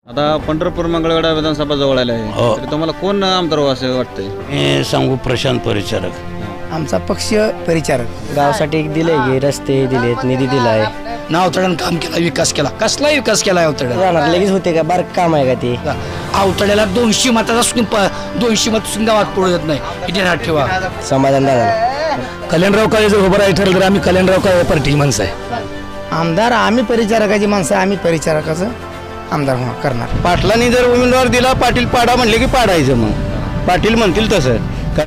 आता पंढरपूर मंगळवेढा विधानसभा जवळ आले आहे हो. तर तुम्हाला कोण आमदार व्हावं असं वाटतंय? मी सांगू प्रशांत परिचारक. आमचा पक्ष परिचारक गावासाठी दिले की रस्ते दिलेत, निधी दिलाय. अवतड्यानं काम केला, विकास केला. कसला विकास केला अवतड्याला? राहणार लगेच होते का? बारक काम आहे का ते? अवतड्याला 200 मताचा 200 मत गावात पडू देत नाही. हे ध्यानात ठेवा. समाधान दादा कल्याणराव काळे जर उभं राहायचं ठरलं तर आम्ही कल्याणराव काळे पार्टी माणसं आहे. आमदार आम्ही परिचारकाची माणसं, आम्ही परिचारकाचं आमदार होणार करणार. पाटलांनी जर उमेदवार दिला, पाटील पाडा म्हणले की पाडायचं. मग पाटील म्हणतील तसं.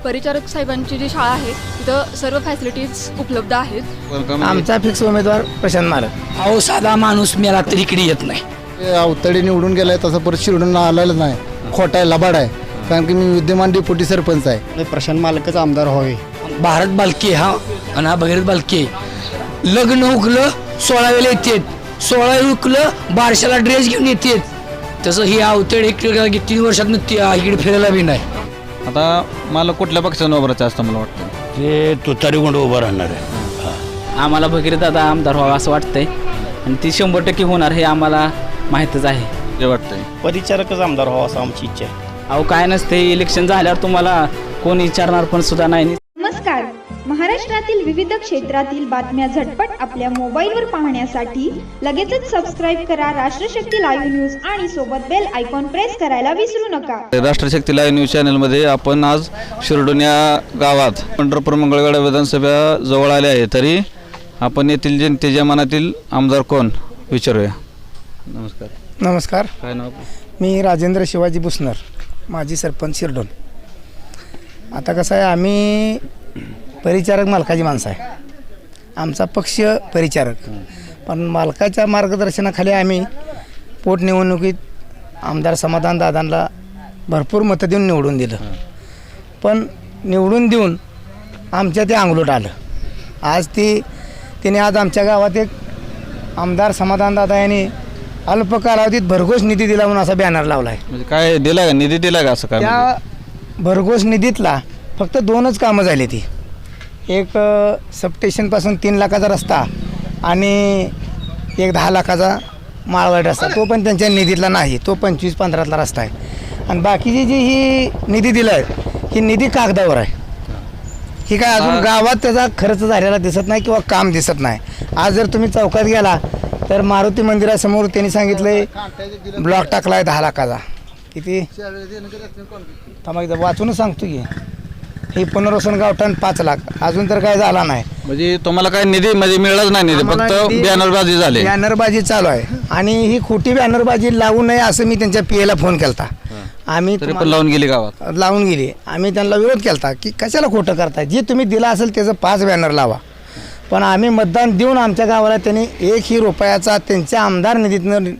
परिचारक साहेबांची जी शाळा आहे तिथं सर्व फॅसिलिटीज उपलब्ध आहेत. कोण का म्हणजे? आमचा फिक्स उमेदवार प्रशांत मालक. अहो साधा माणूस मेला तरी इकडे येत नाही. अवतडे निवडून गेलाय तसं परत शिरडून आलेला नाही. खोटा आहे, लबाड आहे. कारण की मी विद्यमान डेप्युटी सरपंच आहे. प्रशांत मालकच आमदार व्हावे. भारत बालके हा आणि हा भगीरथ बालके. लग्न हुकलं 16 वेळेला येतात, 16 हुकलं बारशाला ड्रेस घेऊन येतात. तसं ही अवतड एक 3 वर्षात इकडे फिरायला बी नाही. आता मला कुठल्या पक्षानं उभारायचं असतं मला वाटतं? ते तुतारी गुंड उभं राहणार आहे. आम्हाला भगीरथ दादा आमदार व्हावा असं वाटतंय आणि ती 100% होणार हे आम्हाला माहीतच आहे. जे वाटतंय परिचारकच आमदार व्हावा असं आमची इच्छा आहे. अहो काय नसते, इलेक्शन झाल्यावर तुम्हाला कोण विचारणार पण सुद्धा नाही. नमस्कार. महाराष्ट्रातील विविध क्षेत्रातील बातम्या झटपट आपल्या मोबाईलवर पाहण्यासाठी लगेचच सबस्क्राईब करा राष्ट्रशक्ती लाईव्ह न्यूज आणि सोबत बेल आयकॉन प्रेस करायला विसरू नका. राष्ट्रशक्ती लाईव्ह न्यूज चॅनलमध्ये आपण आज शिरडून या गावात पंढरपूर मंगळवेढा विधानसभा जवळ आले आहे, तरी आपण येथील जनतेच्या मनातील आमदार कोण विचारूया. नमस्कार. नमस्कार. काय नाव? मी राजेंद्र शिवाजी बुसनर, माजी सरपंच शिरडोन. आता कसं आहे, आम्ही परिचारक मालकाची माणसं आहे. आमचा पक्ष परिचारक, पण मालकाच्या मार्गदर्शनाखाली आम्ही पोटनिवडणुकीत आमदार समाधान दादांना भरपूर मतं देऊन निवडून दिलं. पण निवडून देऊन आमच्या ते अंगलोट आलं. आज तिने आज आमच्या गावात एक आमदार समाधान दादा यांनी अल्प कालावधीत भरघोस निधी दिला म्हणून असा बॅनर लावला आहे. म्हणजे काय दिला का, निधी दिला का असं काय? त्या भरघोस निधीतला फक्त 2च कामं झाली. ती एक सबस्टेशनपासून 3 लाखाचा रस्ता आणि एक 10 लाखाचा माळवाड रस्ता, तो पण त्यांच्या निधीतला नाही. तो 25-15ला रस्ता आहे. आणि बाकीची जी ही निधी दिला आहे ही निधी कागदावर आहे. ही काय अजून गावात त्याचा खर्च झालेला दिसत नाही किंवा काम दिसत नाही. आज जर तुम्ही चौकात गेला तर मारुती मंदिरासमोर त्यांनी सांगितलं ब्लॉक टाकला आहे 10 लाखाचा. किती थांबा एकदा वाचूनच सांगतो की ही पुनर्वसन गावठाण 5 लाख. अजून तर काय झाला नाही. म्हणजे तुम्हाला काय निधी म्हणजे मिळालाच नाही निधी, फक्त बॅनरबाजी झाली. बॅनरबाजी चालू आहे आणि ही खोटी बॅनरबाजी लावू नये असं मी त्यांच्या पीएला फोन केलता. आम्ही तरी पण लावून गेली गावात. लावून गेली. आम्ही त्यांना विरोध केलता की कशाला खोटं करताय, जे तुम्ही दिला असेल त्याचं 5 बॅनर लावा. पण आम्ही मतदान देऊन आमच्या गावाला त्यांनी 1 रुपयाचा त्यांच्या आमदार निधीतनं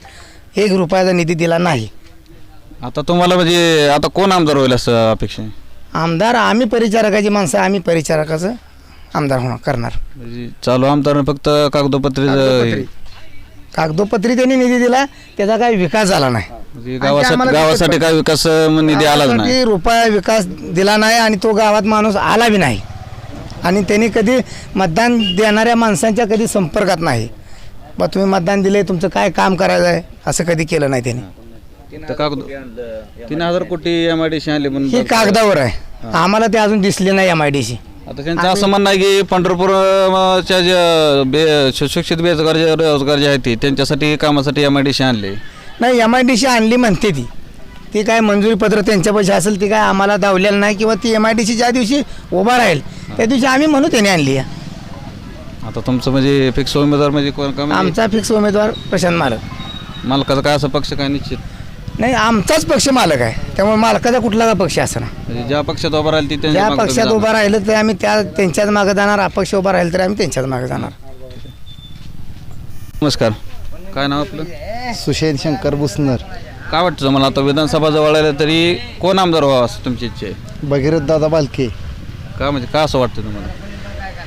1 रुपयाचा निधी दिला नाही. आता तुम्हाला म्हणजे आता कोण आमदार होईल असं अपेक्षा आहे? आमदार आम्ही परिचारकाची माणसं, आम्ही परिचारकाचं आमदार होणार करणार. म्हणजे चालू आमदार फक्त कागदोपत्री कागदोपत्री त्यांनी निधी दिला, त्याचा काही विकास झाला नाही. म्हणजे गावासाठी काय विकास निधी आलाच नाही. गावासाठी रुपया विकास दिला नाही आणि तो गावात माणूस आला बी नाही. आणि त्यांनी कधी मतदान देणाऱ्या माणसांच्या कधी संपर्कात नाही. बा तुम्ही मतदान दिले, तुमचं काय काम करायचं आहे असं कधी केलं नाही त्यांनी. 3,000 कोटी MIDC आणले म्हणून हे कागदावर आहे, आम्हाला ते अजून दिसले नाही MIDC. आता त्यांचं असं म्हणणं आहे की पंढरपूरच्या जे सुशिक्षित रोजगार जे आहेत ते त्यांच्यासाठी कामासाठी MIDC आणले नाही. MIDC आणली म्हणते ती काय मंजुरी पत्र त्यांच्या पैसे असेल ती काय आम्हाला दावलेलं नाही. किंवा ती MIDC ज्या दिवशी उभा राहील त्या दिवशी आम्ही म्हणू त्याने आणली. आता तुमचं म्हणजे फिक्स उमेदवार म्हणजे कोण का? आमचा फिक्स उमेदवार प्रशांत मालक. मालकाचा काय असं पक्ष काय निश्चित नाही, आमचाच पक्ष मालक आहे, त्यामुळे मालकाचा कुठला पक्ष असं ना. म्हणजे ज्या पक्षात उभा राहील ती ज्या पक्षात उभा राहिलं तर आम्ही त्यांच्याच मागे जाणार. अपक्ष उभा राहील तर आम्ही त्यांच्याच मागे जाणार. नमस्कार. काय नाव आपलं? सुशेन शंकर बुसनर. काय वाटतं मला आता विधानसभा जवळ आल्या तरी कोण आमदार व्हावं असं तुमची इच्छा आहे? भगीरथ दादा बालके. का म्हणजे का असं वाटतं तुम्हाला?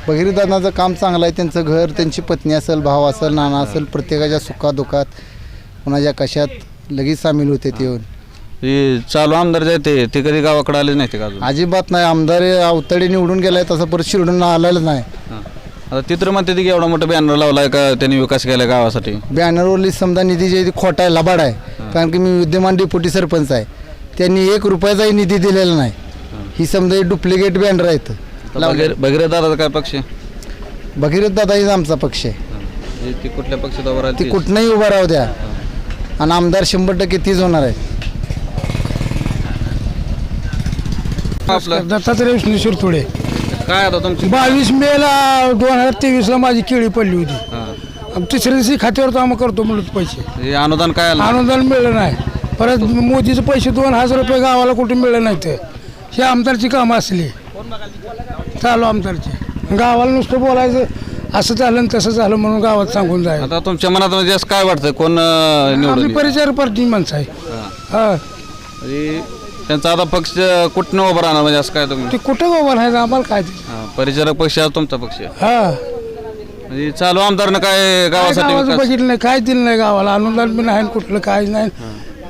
भगीरथ दादाचं काम चांगलं आहे. त्यांचं घर, त्यांची पत्नी असेल, भाव असेल, नाना असेल, प्रत्येकाच्या सुखादुखात कुणाच्या कशात लगेच सामील होते ते येऊन. हे चालू आमदार जे ते कधी गावाकडे आले नाही ते का अजून? अजिबात नाही. आमदार अवतडे निवडून गेलाय तसं परत शिरडून आलेलं नाही. आता तिथं म्हणते की एवढा मोठा बॅनर लावलाय का त्यांनी विकास केला गावासाठी? बॅनरवरली समजा निधी जी आहे ती खोटा आहे, लबाड आहे. कारण की मी विद्यमान डेप्युटी सरपंच आहे. त्यांनी 1 रुपयाचाही निधी दिलेला नाही. ही समजा डुप्लिकेट बॅनर आहेत. भगीरथ दादाचा काय पक्ष आहे? भगीरथ दादाहीच आमचा पक्ष आहे. म्हणजे ती कुठल्या पक्षात उभं राहील? ती कुठनंही उभा राहू द्या आणि आमदार 100% तीच होणार आहे. आपलं दत्तात्रय विष्णू शिरतोडे. काय आता तुमची 22 मेला 2023ला माझी केळी पडली होती. हां. आणि तिसऱ्या दिवशी खात्यावर काम करतो म्हणून पैसे हे अनुदान काय आलं? अनुदान मिळलं नाही. परत मोदीचे पैसे 2000 रुपये गावाला कुठे मिळले नाहीत. हे आमदारची कामं असली चालू आमदारची. गावाला नुसतं बोलायचं असं झालं आणि तसं झालं म्हणून गावात सांगून जायचं. आता तुमच्या मनात म्हणजे असं काय वाटतं कोण निवडून आम्ही येईल? परिचार पार्टी माणसं आहे. हा म्हणजे त्यांचा आता पक्ष कुठनं उभं राहणार म्हणजे असं काय तुम्ही? ते कुठं बाबा नाही आम्हाला काय ते. परिचारक पक्ष आहे तुमचा पक्ष आहे. हा म्हणजे चालू आमदारनं काय काय गावासाठी गावाचं विकास? बघितलं नाही. काय दिलं नाही गावाला. अनुदान बी नाही कुठलं काय नाही.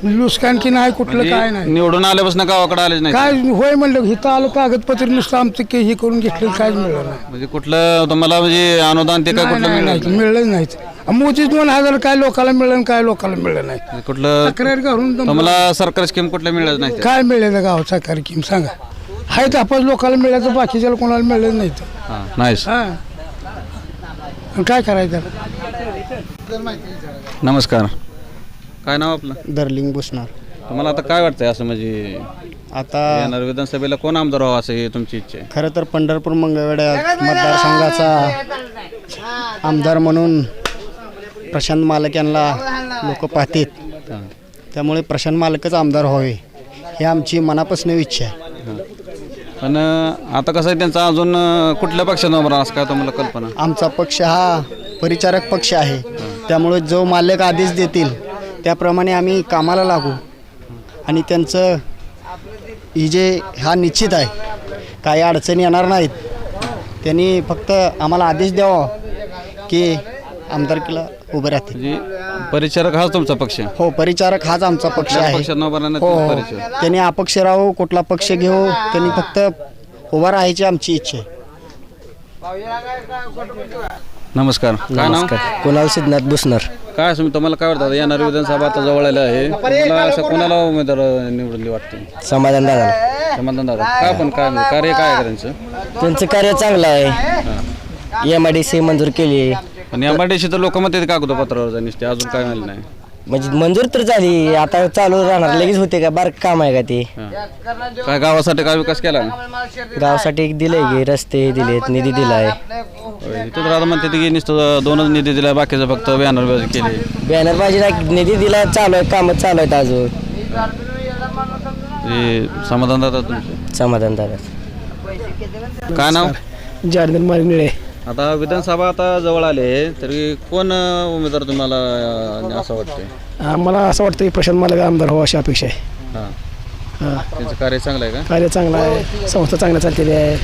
लुस्कान की नाही कुठलं काय म्हणजे नाही. निवडून आल्यापासून गावाकडे आलेच नाही काय होय म्हणलं हिथं आलं कागदपत्र नुसतं आमचं के हे करून घेतलं काहीच मिळलं नाही. म्हणजे कुठलं तुम्हाला म्हणजे अनुदान ते काय नाही, कुठलं नाही, मिळालं? नाही, मिळलंच नाहीत. मोदी 2000 काय लोकाला मिळलं आणि काय लोकाला मिळलं नाही. म्हणजे कुठलं तक्रार करून तुम्हाला सरकारी स्कीम कुठल्या मिळालं नाही? काय मिळालं गावात सरकारी किम सांगा. हाय तापास लोकांना मिळालं बाकीच्या कोणाला मिळलं नाही. नाहीच. हा आणि काय करायचं. नमस्कार. काय नाव आपलं? दर्लिंग बुसणार. तुम्हाला आता काय वाटतंय असं म्हणजे आता येणार विधानसभेला कोण आमदार व्हावं असं हे तुमची इच्छा आहे? खरं तर पंढरपूर मंगळवेढा मतदारसंघाचा आमदार म्हणून प्रशांत मालक यांना लोक पाहतात. त्यामुळे प्रशांत मालकच आमदार व्हावे ही आमची मनापासून इच्छा आहे. पण आता कसं आहे त्यांचा अजून कुठल्या पक्षात उभं राहणार असं काय तुम्हाला कल्पना? आमचा पक्ष हा परिचारक पक्ष आहे. त्यामुळे जो मालक आदेश देतील त्याप्रमाणे आम्ही कामाला लागू आणि त्यांचं ही जे हा निश्चित आहे. काही अडचणी येणार नाहीत. त्यांनी फक्त आम्हाला आदेश द्यावा की आमदारकीला उभे राहतील. म्हणजे परिचारक हाच तुमचा पक्ष आहे? हो परिचारक हाच आमचा पक्ष आहे. पक्षात न उभं राहणार हो तुम्ही हो परिचारक. त्यांनी अपक्ष राहू कुठला पक्ष घेऊ त्यांनी फक्त उभा राहायची आमची इच्छा आहे. नमस्कार. काय नाव? कुणाल सिद्धनाथ बुसणार. काय असं तुम्हाला काय वाटतं येणार विधानसभा आता जवळ आलं आहे तुम्हाला असं कोणाला उमेदवार निवडून वाटते? समाधान दादा. समाधान दादा. काय पण काय म्हणजे कार्य काय आहे त्यांचं? त्यांचं कार्य चांगलं आहे. MIDC मंजूर केली. पण या मांडीशी तर लोक म्हणतात कागदपत्रावर निसते अजून काय मिळालं नाही. म्हणजे मंजूर तर झाली आता चालू राहणार. लगेच होते का बारक काम आहे का ते? काय गावासाठी काय विकास केला? गावासाठी एक दिलंय की रस्ते दिलेत निधी दिलाय. इथं तर आता म्हणतात की नुसतं 2च निधी दिला बाकीचं फक्त बॅनर केले. बॅनर बाजी निधी दिला चालू आहे कामं चालू आहेत अजून. समाधान दादा तुमचं? समाधान दादा. काय नाव? जनार्दन मार्गनिळे. आता विधानसभा आता जवळ आले तरी कोण उमेदवार तुम्हाला असं वाटतंय? आम्हाला असं वाटतं की प्रशांत मालक आमदार व्हावा अशी अपेक्षा आहे. हां. त्यांचं कार्य चांगलं आहे का? कार्य चांगलं आहे. संस्था चांगल्या चाललेली आहे.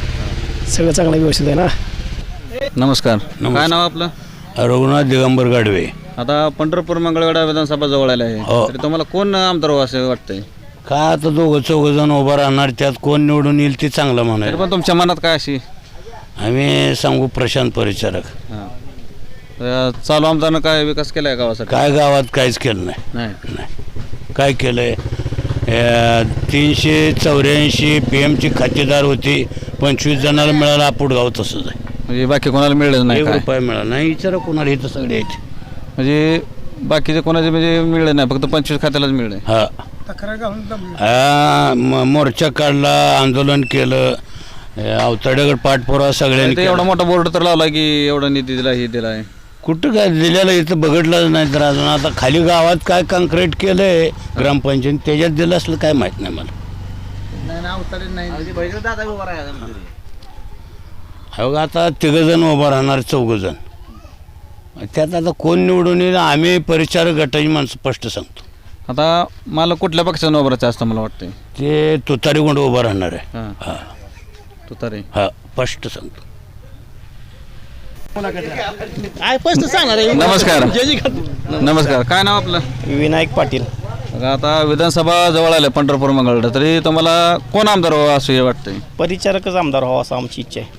सगळं चांगलं व्यवस्थित आहे ना. नमस्कार. काय नाव आपलं? रघुनाथ दिगंबर गाडवे. आता पंढरपूर मंगळवेढा विधानसभा जवळ आले आहे तरी तुम्हाला कोण आमदार व्हावं असं वाटतंय? काय आता 2-4 उभं राहणार त्यात कोण निवडून येईल ते चांगलं तरी म्हणाल. पण तुमच्या मनात काय अशी? आम्ही सांगू प्रशांत परिचारक. हां. चालू आमदारनं काय विकास केला आहे गावासाठी? काय गावात काहीच केलं नाही. नाही. काय केलं आहे 384 PM खातेदार होती 25 जणांना मिळाला. गाव तसंच आहे. म्हणजे बाकी कोणाला मिळलं नाही 1 काय? रुपया मिळाला नाही. विचारा कोणाला इथं सगळे आहेत. म्हणजे बाकीचे कोणाचे म्हणजे मिळलं नाही फक्त 25 खात्यालाच मिळलं. हा मोर्चा काढला आंदोलन केलं अवताड्याकडे पाठपुरावा सगळ्यांनी एवढा मोठा बोर्ड तर लावला की एवढा निधी दिला हे दिलाय. कुठं काय दिलेलं इथं बघितलंच नाही. तर अजून आता खाली गावात काय कॉन्क्रीट केलंय ग्रामपंचायत त्याच्यात दिलं असलं काय माहित नाही मला. हो आता 3 जण उभं राहणार 4 जण त्यात आता कोण निवडून येईल आम्ही परिचारक गटाची माणसं स्पष्ट सांगतो. आता मला कुठल्या पक्षानं उभं राहायचं असतं मला वाटतंय? ते तुतारी कोण उभं राहणार आहे. हां. हा तुतारी. हा स्पष्ट सांगतो. नमस्कार. नमस्कार. काय नाव आपलं? विनायक पाटील. आता विधानसभा जवळ आल्या पंढरपूर मंगळवेढा तरी तुम्हाला कोण आमदार व्हावं असं हे वाटतंय? परिचारकच आमदार व्हावा असं आमची इच्छा आहे.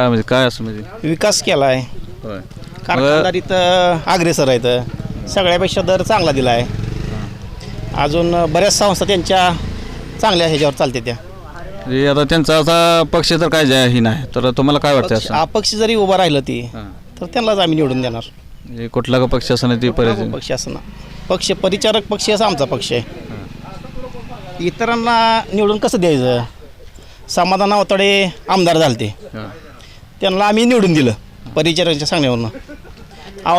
म्हणजे काय असं म्हणजे? विकास केला आहे. होय. कारखानदारीत अग्रेसर आहेत. सगळ्यापेक्षा दर चांगला दिला आहे. अजून बऱ्याच संस्था त्यांच्या चांगल्या ह्याच्यावर चालते त्या. म्हणजे आता त्यांचा आता पक्ष तर काय ही नाही, तर तुम्हाला काय वाटतं असं? अपक्ष जरी उभं राहिलं ती तर त्यांनाच आम्ही निवडून देणार. म्हणजे कुठला का पक्ष असं नाही ती परिस्थिती. पक्ष असं ना, पक्ष परिचारक पक्ष असा आमचा पक्ष आहे. इतरांना निवडून कसं द्यायचं? समाधान अवताडे आमदार झालते, त्यांना आम्ही निवडून दिलं परिचारकांच्या सांगण्यावरनं.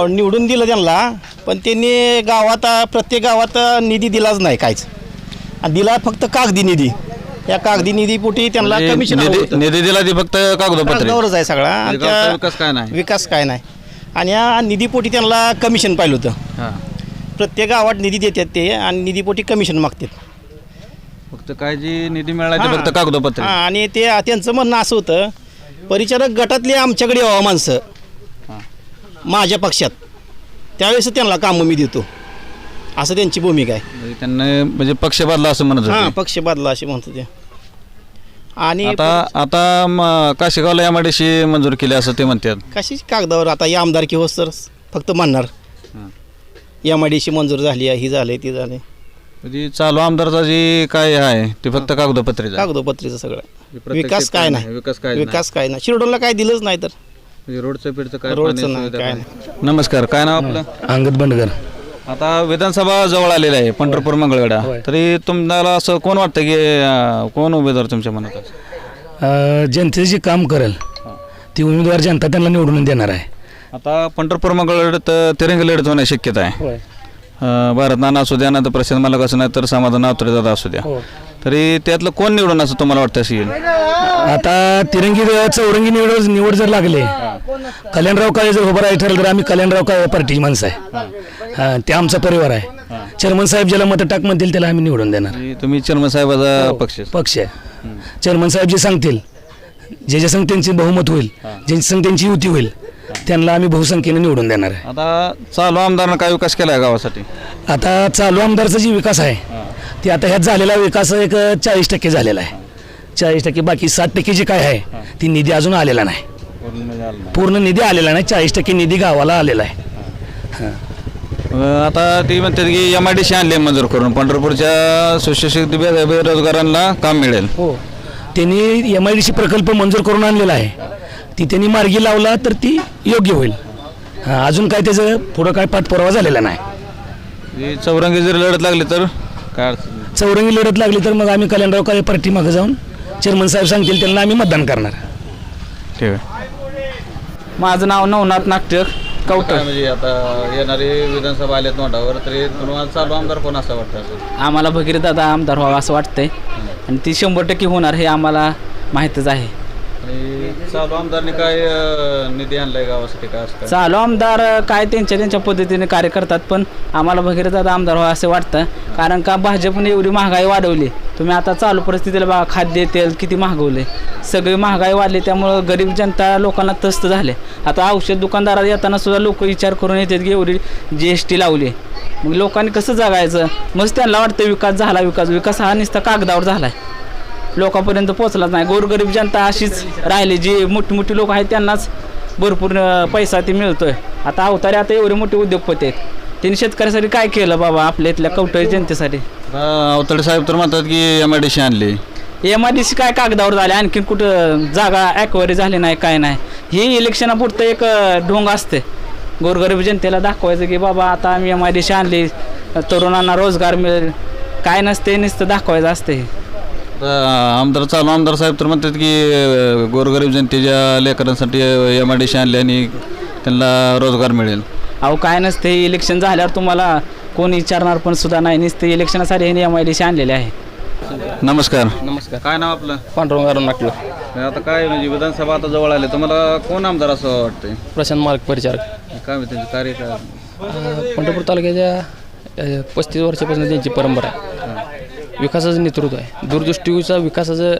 निवडून दिलं त्यांना, पण त्यांनी गावात प्रत्येक गावात निधी दिलाच नाही काहीच, आणि दिला फक्त कागदी निधी. या कागदी निधीपोटी त्यांना कमिशन निधी दिला ती फक्त कागदावरच आहे सगळा, आणि त्या विकास काय नाही. आणि या निधीपोटी त्यांना कमिशन पाहिलं होतं. प्रत्येक गावात निधी देतात ते, आणि निधीपोटी कमिशन मागतात. फक्त काय जी निधी मिळाला ते फक्त कागदोपत्र. आणि ते त्यांचं म्हणणं असं होतं, परिचारक गटातली आमच्याकडे यावं माणसं माझ्या पक्षात, त्यावेळेस त्यांना कामं मी देतो, असं त्यांची भूमिका आहे. त्यांना म्हणजे पक्ष बदला असं म्हणत होते. पक्ष बदला असे म्हणत होते. आणि आता काशीगावला MIDC मंजूर केली असं ते म्हणतात. कशी कागदावर आता या आमदारकी होस तर फक्त म्हणणार MIDC मंजूर झाली आहे, ही झाली ती झाली. म्हणजे चालू आमदारचा जी काय आहे ते फक्त कागदोपत्रीचं सगळं. विकास काय नाही, विकास काय नाही. शिरडोनला काय दिलंच नाही तर रोडचं पीडचं काय नाही. नमस्कार, काय नाव आपलं? अंगद बंडगर. आता विधानसभा जवळ आलेला आहे, पंढरपूर मंगळवेढा. तरी तुम्हाला असं कोण वाटतं की कोण उमेदवार तुमच्या मनात? जनतेचं जे काम करेल ती उमेदवार जनता त्यांना निवडून देणार आहे. आता पंढरपूर मंगळवेढ्यात तिरंगी लढत होण्याची शक्यता आहे. भारत नाना असू द्या, नंतर प्रशांत मालक असू नाही तर समाधान अवतरे दादा असू द्या, तरी त्यातलं कोण निवडून असं तुम्हाला वाटतं असेल? आता तिरंगी चौरंगी निवड जर लागले, कल्याणराव काळे जर उभं राहायचं ठरलं तर आम्ही कल्याणराव काळे पार्टीची माणसं आहे, ते आमचा परिवार आहे. चेअरमन साहेब ज्याला मतं टाक म्हणतील त्याला आम्ही निवडून देणार. तुम्ही चेअरमन साहेबाचा पक्ष आहे. चेअरमन साहेब जे सांगतील, जे संघ त्यांचे बहुमत होईल, ज्यांची संघ त्यांची युती होईल, त्यांना आम्ही बहुसंख्येने निवडून देणार आहे. आता चालू आमदारानं काय विकास केला आहे गावासाठी? आता चालू आमदारचा जी विकास आहे ते आता ह्यात झालेला विकास एक 40% झालेला आहे. 40%, बाकी 60% जे काय आहे ती निधी अजून आलेला नाही, पूर्ण निधी आलेला नाही. 40% निधी गावाला आलेला आहे. आता ती म्हणतात की MIDC आणले मंजूर करून, पंढरपूरच्या सुशिक्षित बेरोजगारांना काम मिळेल. हो, त्यांनी MIDC प्रकल्प मंजूर करून आणलेला आहे. ती त्यांनी मार्गी लावला तर ती योग्य होईल. अजून काय त्याचं पुढं काय पाठपुरावा झालेला नाही. चौरंगी जर लढत लागली तर काय? चौरंगी लढत लागली तर मग आम्ही कल्याणराव काळे पार्टी मागे जाऊन चेअरमन साहेब सांगतील त्यांना आम्ही मतदान करणार. ठीक आहे. माझं नाव नवनाथ नाट्यक कवठर. म्हणजे आता येणारे विधानसभा आल्यात नोटावर, तरी तुम्हाला चालू आमदार कोण असं वाटतं? आम्हाला भगीरथ दादा आमदार व्हावा असं वाटतंय, आणि ती 100% होणार हे आम्हाला माहीतच आहे. चालू आमदारने काय निधी आणलाय गावासाठी? काय असतं चालू आमदार काय त्यांच्या पद्धतीने कार्य करतात, पण आम्हाला भगीरथ दादा आमदार व्हावं असं वाटतं. कारण का भाजपने एवढी महागाई वाढवली. तुम्ही आता चालू परिस्थितीला बघा, खाद्य तेल किती महागवले, सगळी महागाई वाढली, त्यामुळं गरीब जनता लोकांना त्रस्त झाले. आता औषध दुकानदारात येताना सुद्धा लोक विचार करून येतात की एवढी GST लावली, मग लोकांनी कसं जगायचं? मग त्यांना वाटतं विकास झाला. विकास हा नुसता कागदावर झाला आहे, लोकांपर्यंत पोहोचलाच नाही. गोरगरीब जनता अशीच राहिली. जी मोठी लोक आहेत त्यांनाच भरपूर पैसा ते मिळतोय. आता अवतारे आता एवढे मोठे उद्योगपती आहेत, त्यांनी शेतकऱ्यासाठी काय केलं बाबा आपल्या इथल्या कवठळी जनतेसाठी? अवताडे साहेब तर म्हणतात की MIDC आणली. MIDC काय कागदावर झाले, आणखीन कुठं जागा ॲक्वायरी झाली नाही, काय नाही. हे इलेक्शनापुरतं एक ढोंग असते गोरगरीब जनतेला दाखवायचं की बाबा आता आम्ही MIDC आणली, तरुणांना रोजगार मिळेल. काय नसते, नुसतं दाखवायचं असते. चालू आमदार साहेब तर म्हणतात की गोरगरीब जनतेच्या लेकरांसाठी MIDC आणले आणि त्यांना रोजगार मिळेल. अहो काय नसते, इलेक्शन झाल्यावर तुम्हाला कोण विचारणार पण सुद्धा नाही. नुसते इलेक्शनासाठी हे MIDC आणलेले आहे. नमस्कार. नमस्कार. काय नाव आपलं? पांडुरंग नाटलं. आता काय म्हणजे विधानसभा आता जवळ आले, तुम्हाला कोण आमदार असं वाटतंय? प्रशांत मालक परिचारक. काय त्यांचे कार्य काय? पंढरपूर तालुक्याच्या 35 वर्षापासून त्यांची परंपरा आहे. विकासाचं नेतृत्व आहे, दूरदृष्टीचा विकासाचं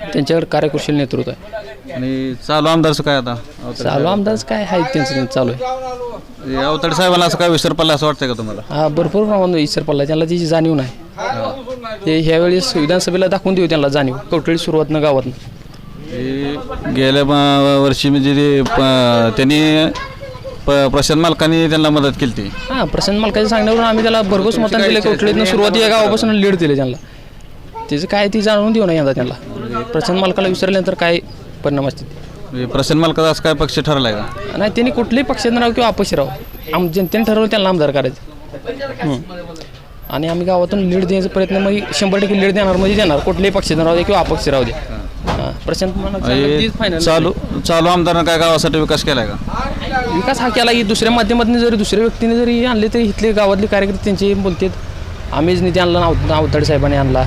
त्यांच्याकडे कार्यकुशल नेतृत्व आहे. आणि चालू आमदारचं काय? आता चालू आमदारच काय आहे त्यांचं चालू आहे. अवताडे साहेबांना असं काय विसर पडला असं वाटतंय का तुम्हाला? हा, भरपूर प्रमाणात विसर पडला. त्यांना त्याची जाणीव नाही. ते ह्यावेळेस विधानसभेला दाखवून देऊ त्यांना जाणीव, कवठळी सुरुवातनं गावातनं. गेल्या वर्षी म्हणजे त्यांनी प्रशांत मालकांनी त्यांना मदत केली ती. हां, प्रशांत मालकाच्या सांगण्यावरून आम्ही त्याला भरघोस मतांनी दिले. कवठळीतनं सुरुवाती गावापासून लीड दिले त्यांना. त्याचं काय ती जाणून देऊ नये यंदा त्यांना. प्रशांत मालकाला विचारल्यानंतर काय परिणाम असतील. म्हणजे प्रशांत मालकाचा असं काय पक्ष ठरलाय का? नाही, त्यांनी कुठल्याही पक्षात राहावं किंवा अपक्ष राहावं, जनतेने ठरवलं त्यांना आमदार करायचं. आणि आम्ही गावातून लीड देण्याचा प्रयत्न म्हणजे 100% लीड देणार म्हणजे देणार. कुठल्याही पक्षात राहू दे किंवा अपक्ष राहू दे. प्रशांत मालक चालू आमदारानं काय गावासाठी विकास केलाय का? विकास हा केला की दुसऱ्या माध्यमातून जरी दुसऱ्या व्यक्तीने जरी आणले तरी इथले गावातले कार्यकर्ते त्यांचे बोलतात आम्हीच निधी आणला, अवताडे साहेबांनी आणला.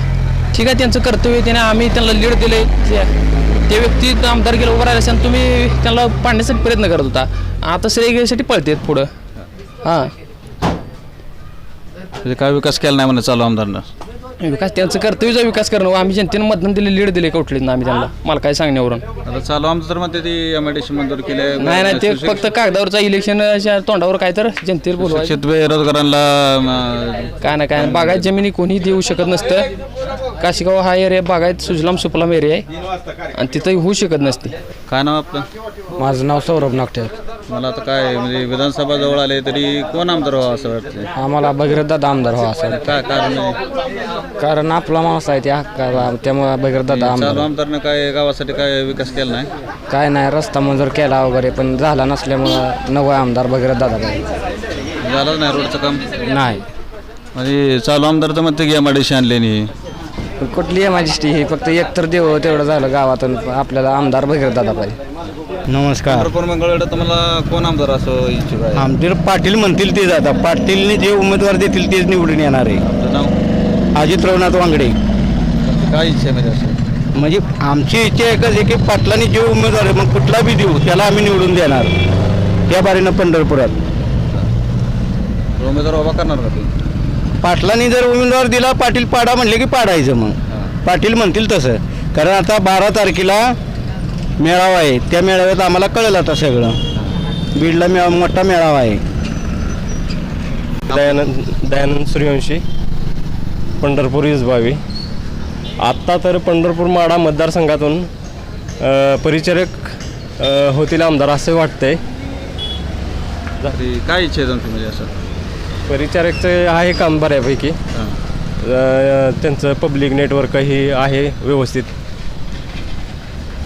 ठीक आहे, त्यांचं कर्तव्य त्याने आम्ही त्यांना लीड दिले. ते व्यक्ती आमदार गेलं उभं राहिला असेल, तुम्ही त्यांना पाडण्यासाठी प्रयत्न करत होता. आता श्रेय घ्यायसाठी पळतात पुढं. हां, म्हणजे काय विकास केला नाही म्हणा चालू आमदारनं. विकास त्यांचं कर्तव्याचा विकास करणं. आम्ही जनतेनं मतदान दिले, लीड दिले कवठळीतनं आम्ही त्यांना. मला काय सांगण्यावरून आता चालू आमदार म्हणते ती MIDC मंजूर केले. नाही, ते फक्त कागदावरचा इलेक्शनच्या तोंडावर काय तर जनतेला बोलवायचं. शिक्षित बेरोजगारांना काय ना काय बागायत जमिनी कोणी देऊ शकत नसतं. काशीगाव हा एरिया बागायत सुजलाम सुफलाम एरिया आहे आणि तिथं होऊ शकत नसते. काय नाव आपलं? माझं नाव सौरभ नागठे. मला आता काय म्हणजे विधानसभा जवळ आले तरी कोण आमदार व्हावं असं वाटतं? आम्हाला भगीरथदादा आमदार व्हावा असं काय कारण आहे? कारण आपला माणूस आहे ते हक्का, त्यामुळे भगीरथदादा चालू आमदार. आमदारनं काय गावासाठी काय विकास केला नाही? काय नाही, रस्ता मंजूर केला वगैरे पण झाला नसल्यामुळं नवा आमदार भगीरथदादा पाहिजे. झालं नाही रोडचं काम? नाही, म्हणजे चालू आमदार तर म्हणते की MIDC आणले नाही. कुठली MIDC ही फक्त एकतर देव तेवढं झालं गावातून. आपल्याला आमदार भगीरथदादा पाहिजे. नमस्कार. पंढरपूर मंगळवेढा तुम्हाला कोण आमदार असं इच्छुक आहे? आमचे पाटील म्हणतील ते जाता. पाटीलने जे उमेदवार देतील तेच निवडून येणार आहे. आपलं नाव? अजित रवनाथ वांगडे. काय इच्छा आहे म्हणजे असं? म्हणजे आमची इच्छा एकच आहे की पाटलांनी जे उमेदवार आहे मग कुठला बी देऊ त्याला आम्ही निवडून देणार. त्या बारीनं पंढरपुरात उमेदवार उभा करणार का ते? पाटलांनी जर उमेदवार दिला, पाटील पाडा म्हणले की पाडायचं. मग पाटील म्हणतील तसं. कारण आता 12 तारखेला मेळावा आहे. त्या मेळाव्यात आम्हाला कळलं आता सगळं. बीडला मोठा मेळावा आहे. दयानंद सूर्यवंशी, पंढरपूर इसबावी. आत्ता तर पंढरपूर माढा मतदारसंघातून परिचारक होतील आमदार असं वाटतंय. काय इच्छा आहे तुमची म्हणजे असं? परिचारकचं आहे काम बऱ्यापैकी. त्यांचं पब्लिक नेटवर्कही आहे व्यवस्थित.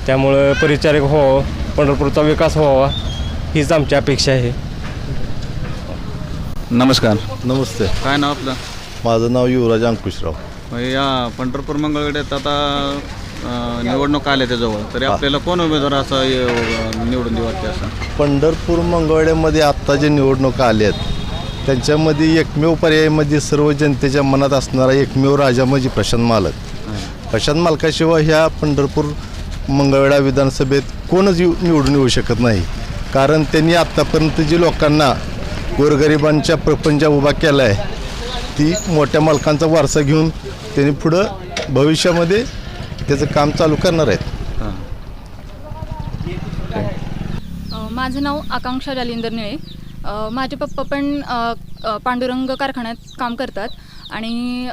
त्यामुळं परिचारक व्हावं, पंढरपूरचा विकास व्हावा हीच आमची अपेक्षा आहे. नमस्कार. नमस्ते. काय नाव आपलं? माझं नाव युवराज अंकुशराव. या पंढरपूर मंगळवेढ्यात आता निवडणूक आल्या त्याजवळ तरी आपल्याला कोण उमेदवार असं निवडून देऊ वाटते असं? पंढरपूर मंगळवेढ्यामध्ये आत्ता जे निवडणुका आल्या आहेत त्यांच्यामध्ये एकमेव पर्याय म्हणजे सर्व जनतेच्या मनात असणारा एकमेव राजा म्हणजे प्रशांत मालक. प्रशांत मालकाशिवाय ह्या पंढरपूर मंगळवेढा विधानसभेत कोणच निवडून येऊ शकत नाही. कारण त्यांनी आत्तापर्यंत जी लोकांना गोरगरिबांच्या प्रपंच उभा केला आहे ती मोठ्या मालकांचा वारसा घेऊन त्यांनी पुढं भविष्यामध्ये त्याचं काम चालू करणार आहेत. माझं नाव आकांक्षा जालिंदर निळे. माझे पप्पा पण पांडुरंग कारखान्यात काम करतात आणि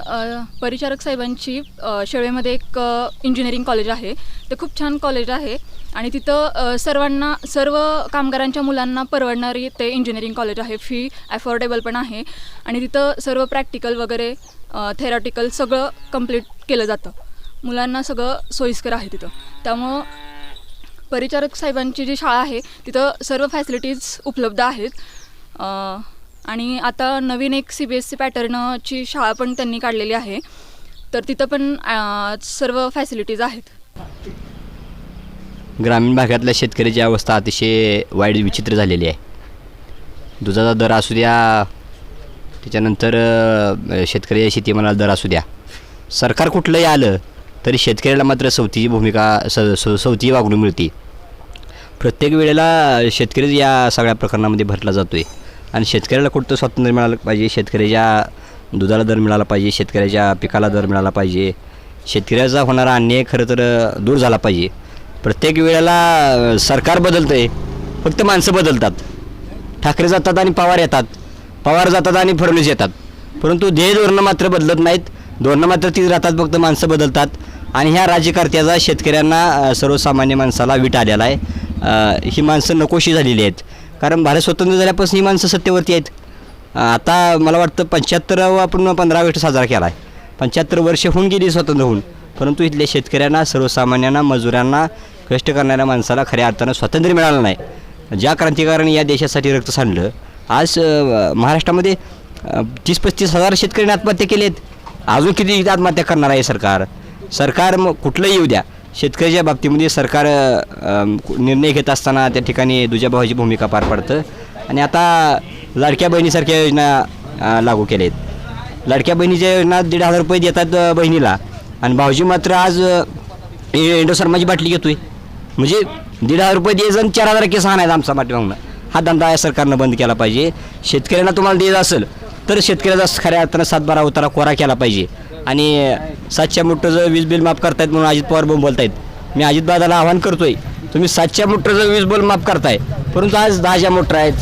परिचारक साहेबांची शेळवेमध्ये एक इंजिनिअरिंग कॉलेज आहे. ते खूप छान कॉलेज आहे आणि तिथं सर्व कामगारांच्या मुलांना परवडणारी ते इंजिनिअरिंग कॉलेज आहे. फी अफोर्डेबल पण आहे आणि तिथं सर्व प्रॅक्टिकल वगैरे थेरॉटिकल सगळं कंप्लीट केलं जातं. मुलांना सगळं सोयीस्कर आहे तिथं. त्यामुळं परिचारक साहेबांची जी शाळा आहे तिथं सर्व फॅसिलिटीज उपलब्ध आहेत. आणि आता नवीन एक CBSE पॅटर्नची शाळा पण त्यांनी काढलेली आहे तर तिथं पण सर्व फॅसिलिटीज आहेत. ग्रामीण भागातल्या शेतकऱ्याची अवस्था अतिशय वाईट विचित्र झालेली आहे. दुधाचा दर असू द्या, त्याच्यानंतर शेतकऱ्याच्या शेतीमालाला दर असू द्या, सरकार कुठलंही आलं तरी शेतकऱ्याला मात्र सवतीची भूमिका सवतीची वागणूक मिळते. प्रत्येक वेळेला शेतकरीच या सगळ्या प्रकरणामध्ये भरला जातो आहे आणि शेतकऱ्याला कुठं स्वातंत्र्य मिळालं पाहिजे, शेतकऱ्याच्या दुधाला दर मिळाला पाहिजे, शेतकऱ्याच्या पिकाला दर मिळाला पाहिजे, शेतकऱ्याचा होणारा अन्याय खरं तर दूर झाला पाहिजे. प्रत्येक वेळेला सरकार बदलतं आहे, फक्त माणसं बदलतात. ठाकरे जातात आणि पवार येतात, पवार जातात आणि फडणवीस येतात, परंतु ध्येय धोरणं मात्र बदलत नाहीत. धोरणं मात्र तीच राहतात, फक्त माणसं बदलतात. आणि ह्या राज्यकर्त्याचा शेतकऱ्यांना सर्वसामान्य माणसाला वीट आलेला आहे. ही माणसं नकोशी झालेली आहेत. कारण भारत स्वतंत्र झाल्यापासून ही माणसं सत्तेवरती आहेत. आता मला वाटतं 75वा आपण 15 ऑगस्ट साजरा केला आहे. 75 वर्ष होऊन गेली स्वतंत्र होऊन, परंतु इथल्या शेतकऱ्यांना, सर्वसामान्यांना, मजुरांना, कष्ट करणाऱ्या माणसाला खऱ्या अर्थानं स्वातंत्र्य मिळालं नाही. ज्या क्रांतिकारकांनी या देशासाठी रक्त सांडलं, आज महाराष्ट्रामध्ये 30-35 हजार शेतकऱ्यांनी आत्महत्या केली आहेत. अजून किती आत्महत्या करणार आहे सरकार? मग कुठलंही येऊ द्या, शेतकऱ्याच्या बाबतीमध्ये सरकार निर्णय घेत असताना त्या ठिकाणी दुजाभावाची भूमिका पार पडतं. आणि आता लाडक्या बहिणीसारख्या योजना लागू केल्या आहेत. लाडक्या बहिणीच्या योजना 1,500 रुपये देतात बहिणीला, आणि भाऊजी मात्र आज एंडोसर्माची बाटली घेतोय. म्हणजे 1,500 रुपये द्यायचं आणि 4,000 केस आणायचा आमचा पाठीमागणं. हा धंदा या सरकारनं बंद केला पाहिजे. शेतकऱ्यांना तुम्हाला द्यायचं असेल तर शेतकऱ्याचा खऱ्या अर्थानं 7-12 उतारा कोरा केला पाहिजे. आणि 700 मोटरचं वीज बिल माफ करतायत म्हणून अजित पवार बोलतायत. मी अजितदादाला आवाहन करतोय, तुम्ही 700 मोटरचं वीज बिल माफ करताय, परंतु आज 10 मोटर आहेत,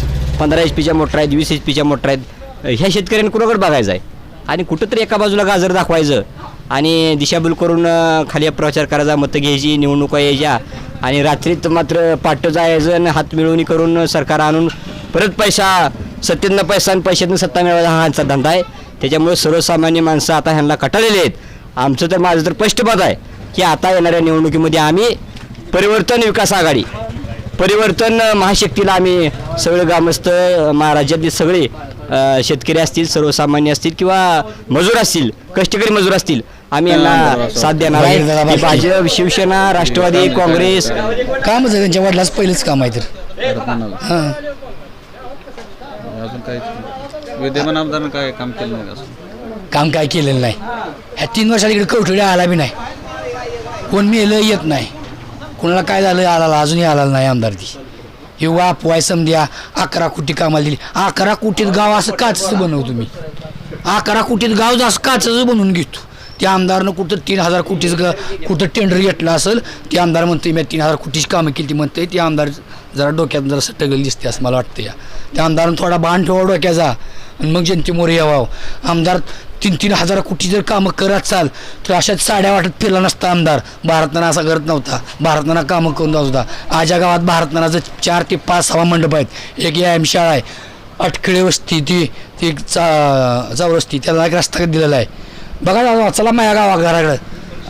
15 HP मोटर आहेत, 20 HP मोटर आहेत. ह्या शेतकऱ्यांनी कुणाकडे बघायचं आहे? आणि कुठंतरी एका बाजूला गाजर दाखवायचं आणि दिशाभूल करून खाली प्रचार करायचा, मतं घ्यायची, निवडणुका यायच्या, आणि रात्रीत मात्र पाठ जायचं आणि हात मिळवणी करून सरकार आणून परत पैसा, सत्तेतनं पैसा आणि पैशातनं सत्ता मिळवायचा हा आमचा धंदा आहे. त्याच्यामुळे सर्वसामान्य माणसं आता ह्यांना कटाळलेले आहेत. आमचं तर, माझं तर स्पष्ट मत आहे की आता येणाऱ्या निवडणुकीमध्ये आम्ही परिवर्तन विकास आघाडी, परिवर्तन महाशक्तीला आम्ही सगळे ग्रामस्थ, महाराज्यातले सगळे शेतकरी असतील, सर्वसामान्य असतील किंवा मजूर असतील, कष्टकरी मजूर असतील, आम्ही यांना साथ देणार आहे. भाजप, शिवसेना, राष्ट्रवादी, काँग्रेस कामच आहे त्यांच्या वडिलाच पहिलेच काम आहे तर. हां, अजून काय विद्यमान आमदारांना काय काम केलं नाही असं? काम काय केलेलं नाही. ह्या 3 वर्षात इकडे कवठेडे आला बी नाही, कोण मेलं येत नाही, कोणाला काय झालं आला, अजूनही आला नाही आमदार. ती हे वापवाय समजा 11 कोटी कामाला दिली. 11 कोटीत गाव असं काचचं बनवतो मी. 11 कोटीत गाव असं काचचं बनवून घेतो. त्या आमदारनं कुठं 3,000 कोटीचं कुठं टेंडर घेतलं असेल, ते आमदार म्हणते मी 3,000 कोटीची कामं केली म्हणते. ते आमदार जरा डोक्यात जरा सटगल दिसते असं मला वाटतं. त्या आमदारानं थोडा बाण ठेवा डोक्याचा आणि मग जनतेमोर यावं. आमदार 3,000 कोटी जर कामं करत चाल तर अशाच साड्या वाटत फिरला नसता आमदार. भारतनाना असा करत नव्हता. भारतनाना कामं करून जात होता. आज या गावात भारतनानाचं 4 ते 5 सहा मंडप आहेत. एक व्यायाम शाळा आहे, अटखळे वस्ती, ती चौरस्ती, त्याला एक रस्ता दिलेला आहे. बघा चला माझ्या घराकडं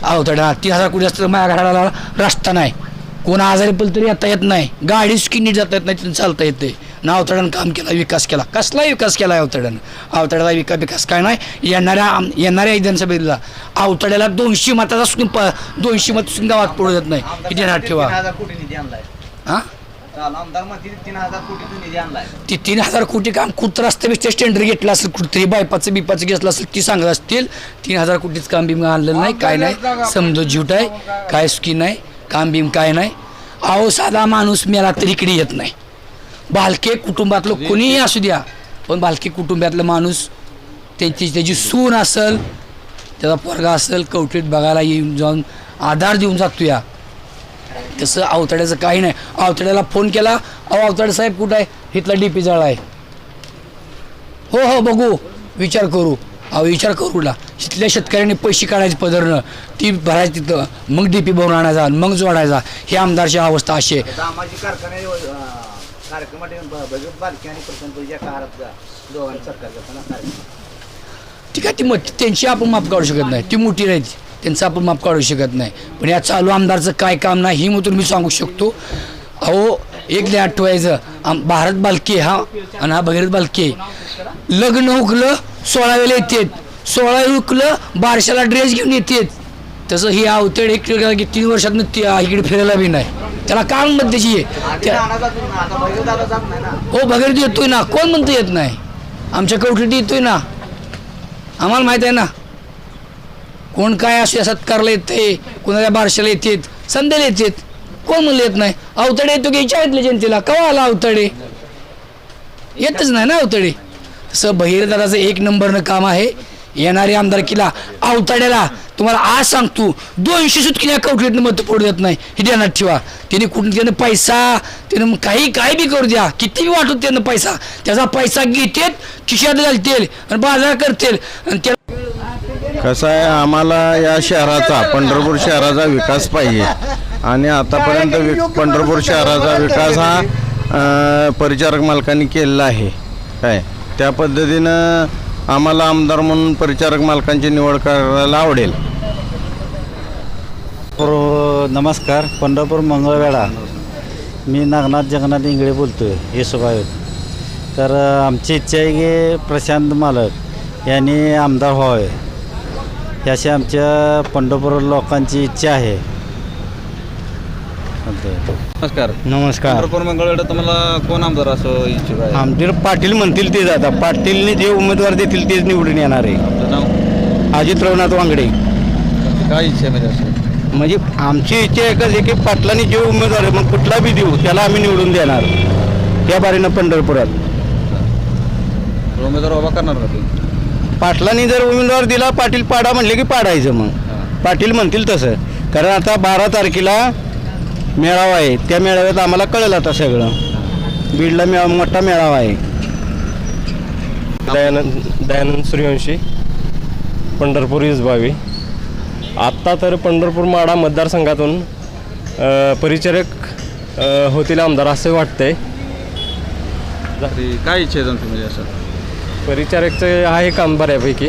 अवतड्या 3,000 कोटी असतं, माझ्या घराला रस्ता नाही, कोण आजारी पडलं तरी आता येत नाही, गाडी नीट जाता येत नाही, तिथून चालता येते ना. अवतड्यानं काम केला, विकास केला. कसला विकास केला अवतड्यानं? अवतड्याला विकास काय नाही. येणाऱ्या विधानसभेला अवतड्याला 200 मताचा 200 मत गावात पडू देत नाही. हे ध्यानात ठेवा. हां, 3,000 कोटी काम कुठं रस्ते बिस्ते टेंडर घेतलं असेल, कुठतरी बायपाचं बिपाचं घेतलं असेल, ती सांगत असतील. 3,000 कोटीचं काम बिम आणलं नाही, काय नाही, समजा झूट आहे, काय स्कीम नाही, काम बिम काय नाही. अहो साधा माणूस मेला तरी इकडे येत नाही. भालके कुटुंबातलं कोणीही असू द्या, पण भालके कुटुंबातलं माणूस त्याची सून असेल, त्याचा पोरगा असेल, कवठीत बघायला येऊन जाऊन आधार देऊन जातो. या तसं अवतड्याचं काही नाही. अवतड्याला फोन केला, अवतडे साहेब कुठं आहे? इथला DP जळा आहे. हो बघू, विचार करू. विचार करू ना. इथल्या शेतकऱ्यांनी पैसे काढायचे पदरनं, ती भरायची तिथं, मग DP भरून आणायचा, मग जोडायचा. ही आमदारची अवस्था अशी आहे. ठीक आहे, ती त्यांची आपण माफ काढू शकत नाही, ती मोठी राहायची, त्यांचं आपण माफ काढू शकत नाही. पण या चालू आमदारचं काय काम नाही ही मग मी सांगू शकतो. अहो एक लय आठवायचं, भारत बालके हा आणि हा भगीरथ बालके. लग्न हुकलं 16 वेळेला येतात, 16 हुकलं 12शाला ड्रेस घेऊन येतात. तसं ही अवतड 3 वर्षातनं इकडे फिरायला बी नाही. त्याला काम त्याची आहे. हो भगीरथ येतोय ना, कोण म्हणतं येत नाही? आमच्या कवठीत येतोय ना, आम्हाला माहीत आहे ना. कोण काय असं सत्कारला येते, कोणाच्या 12शाला येतात, संध्याला येतात, कोण म्हणलं येत नाही? अवतडे येतो की विचारले जनतेला, केव्हा आला अवतडे? येतच नाही ना अवतडे. तसं भगीरथदादाचं 1 नंबरनं काम आहे. येणाऱ्या आमदारकीला अवतड्याला तुम्हाला आज सांगतो 200 सुटकिल्या कवठीतनं मतं पडू देत नाही, हे ध्यानात ठेवा. त्यानं पैसा त्यानं काही बी करू द्या, किती बी वाटू त्यानं पैसा, त्याचा पैसा घेतात, खिशात घालतील आणि बाजार करतील. आणि त्या कसं आहे, आम्हाला या शहराचा, पंढरपूर शहराचा विकास पाहिजे. आणि आतापर्यंत पंढरपूर शहराचा विकास हा परिचारक मालकांनी केलेलं आहे काय त्या पद्धतीनं आम्हाला आमदार म्हणून परिचारक मालकांची निवड करायला आवडेल. नमस्कार. पंढरपूर मंगळवेढा. मी नागनाथ जगन्नाथ इंगळे बोलतो आहे येसोबाई. तर आमची इच्छा आहे की प्रशांत मालक यांनी आमदार व्हावे अशी आमच्या पंढरपूर लोकांची इच्छा आहे. नमस्कार. नमस्कार. पंढरपूर मंगळवेढा तुम्हाला कोण आमदार असं इच्छुक आहे? आमचे पाटील म्हणतील तेच. आता पाटीलने जे उमेदवार देतील तेच निवडून येणार आहे. आपलं नाव? अजित रवनाथ वांगडे. काय इच्छा आहे म्हणजे असं? म्हणजे आमची इच्छा एकच आहे की पाटलांनी जे उमेदवार आहे मग कुठला बी देऊ त्याला आम्ही निवडून देणार त्या बारीनं पंढरपुरात. उमेदवार उभा करणार का तुम्ही? पाटलांनी जर उमेदवार दिला पाटील पाडा म्हणले की पाडायचं. मग पाटील म्हणतील तसं. कारण आता 12 तारखेला मेळावा आहे. त्या मेळाव्यात आम्हाला कळलं आता सगळं. बीडला मोठा मेळावा आहे. दयानंद सूर्यवंशी, पंढरपूर इसबावी. आत्ता तर पंढरपूर माढा मतदारसंघातून परिचारक होतील आमदार असं वाटतंय. काय इच्छा आहे तुमची म्हणजे असं? परिचारकचं आहे काम बऱ्यापैकी.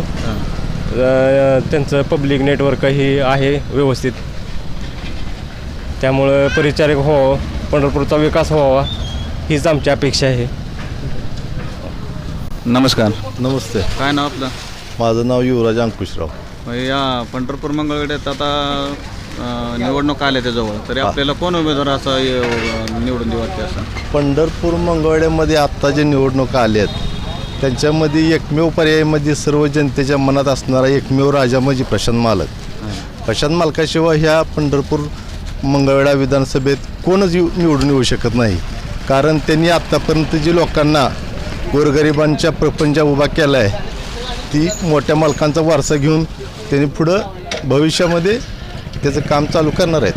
त्यांचं पब्लिक नेटवर्कही आहे व्यवस्थित. त्यामुळं परिचारक व्हावं, पंढरपूरचा विकास व्हावा हीच आमची अपेक्षा आहे. नमस्कार. नमस्ते. काय नाव आपलं? माझं नाव युवराज अंकुशराव. या पंढरपूर मंगळवेढ्यात आता निवडणूक आल्या त्याजवळ तरी आपल्याला कोण उमेदवार असा निवडून देऊ वाटते असं? पंढरपूर मंगळवेढ्यामध्ये आत्ता जे निवडणुका आल्या आहेत त्यांच्यामध्ये एकमेव पर्याय म्हणजे सर्व जनतेच्या मनात असणारा एकमेव राजा म्हणजे प्रशांत मालक. प्रशांत मालकाशिवाय ह्या पंढरपूर मंगळवेढा विधानसभेत कोणच निवडून येऊ शकत नाही. कारण त्यांनी आत्तापर्यंत जी लोकांना गोरगरिबांच्या प्रपंच उभा केला आहे ती मोठ्या मालकांचा वारसा घेऊन त्यांनी पुढं भविष्यामध्ये त्याचं काम चालू करणार आहेत.